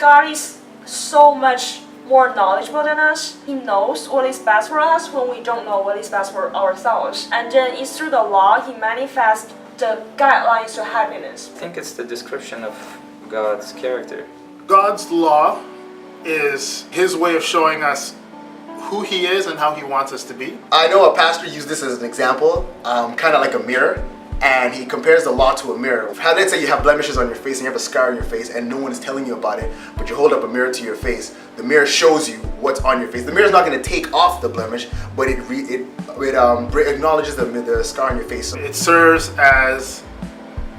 God is so much more knowledgeable than us. He knows what is best for us when we don't know what is best for ourselves. And then it's through the law He manifests the guidelines to happiness. I think it's the description of God's character. God's law is His way of showing us who He is and how He wants us to be. I know a pastor used this as an example, kind of like a mirror, and he compares the law to a mirror. Let's say you have blemishes on your face and you have a scar on your face and no one is telling you about it, but you hold up a mirror to your face. The mirror shows you what's on your face. The mirror is not going to take off the blemish, but it acknowledges the scar on your face. It serves as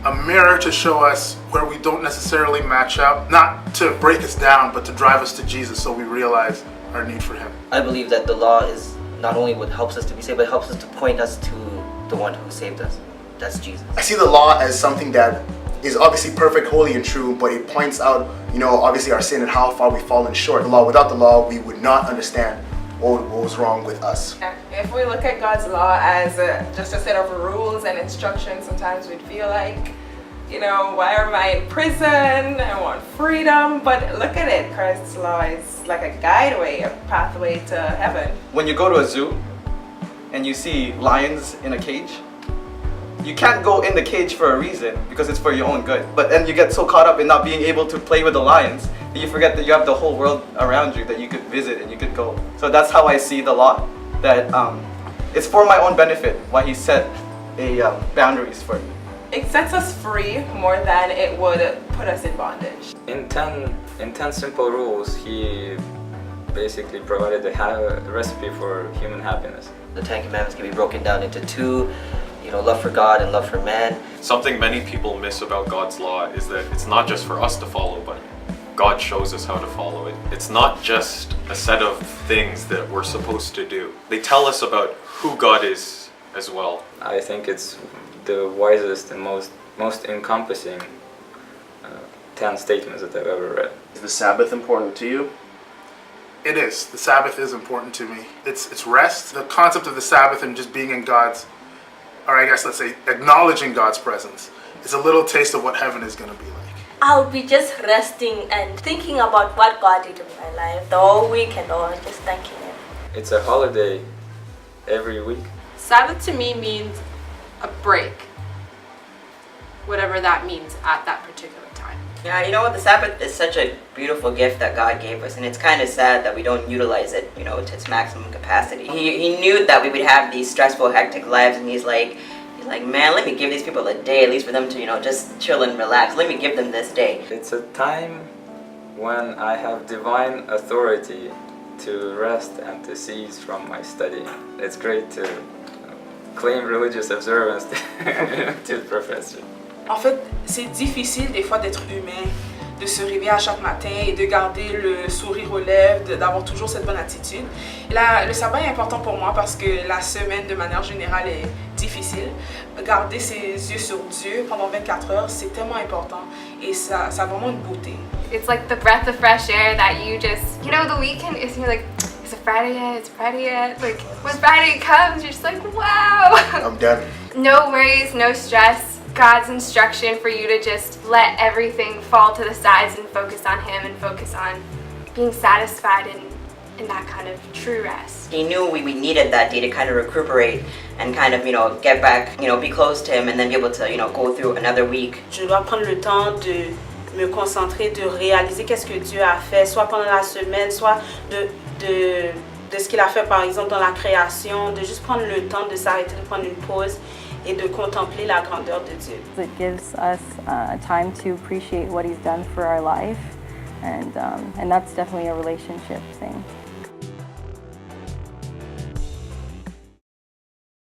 a mirror to show us where we don't necessarily match up, not to break us down, but to drive us to Jesus so we realize our need for Him. I believe that the law is not only what helps us to be saved, but it helps us to point us to the one who saved us. That's Jesus. I see the law as something that is obviously perfect, holy, and true, but it points out, obviously our sin and how far we've fallen short. Without the law, we would not understand what was wrong with us. If we look at God's law as just a set of rules and instructions, sometimes we'd feel like, why am I in prison? I want freedom. But look at it, Christ's law is like a guideway, a pathway to heaven. When you go to a zoo and you see lions in a cage, you can't go in the cage for a reason, because it's for your own good. But then you get so caught up in not being able to play with the lions that you forget that you have the whole world around you that you could visit and you could go. So that's how I see the law, that it's for my own benefit, why He set boundaries for me. It sets us free more than it would put us in bondage. In 10 simple rules, He basically provided a recipe for human happiness. The Ten Commandments can be broken down into two, love for God and love for man. Something many people miss about God's law is that it's not just for us to follow, but God shows us how to follow it. It's not just a set of things that we're supposed to do. They tell us about who God is as well. I think it's the wisest and most encompassing 10 statements that I've ever read. Is the Sabbath important to you? It is. The Sabbath is important to me. It's rest. The concept of the Sabbath and just being in God's, or I guess let's say acknowledging God's presence, is a little taste of what heaven is going to be like. I'll be just resting and thinking about what God did in my life the whole week and all, just thanking Him. It's a holiday every week. Sabbath to me means a break, whatever that means at that particular time. Yeah, the Sabbath is such a beautiful gift that God gave us, and it's kind of sad that we don't utilize it, to its maximum capacity. He knew that we would have these stressful, hectic lives, and he's like, man, let me give these people a day, at least for them to, just chill and relax. Let me give them this day. It's a time when I have divine authority to rest and to cease from my study. It's great to claim religious observance to the professor. En fait, c'est difficile des fois d'être humain, de se réveiller à chaque matin et de garder le sourire aux lèvres, d'avoir toujours cette bonne attitude. Et là, le sabbat est important pour moi parce que la semaine, de manière générale, est difficile. Garder ses yeux sur Dieu pendant 24 heures, c'est tellement important et ça a vraiment une beauté. It's like the breath of fresh air that you just, the weekend is, you're like, is it Friday yet? It's Friday yet? Like, when Friday comes, you're just like, wow! I'm done. No worries, no stress. God's instruction for you to just let everything fall to the sides and focus on Him and focus on being satisfied in that kind of true rest. He knew we needed that day to kind of recuperate and kind of, get back, be close to Him and then be able to, go through another week. Je dois prendre le temps de me concentrer, de réaliser qu'est-ce que Dieu a fait, soit pendant la semaine, soit de ce qu'il a fait par exemple dans la création, de juste prendre le temps de s'arrêter, de prendre une pause et de contempler la grandeur de Dieu. It gives us time to appreciate what He's done for our life, and that's definitely a relationship thing.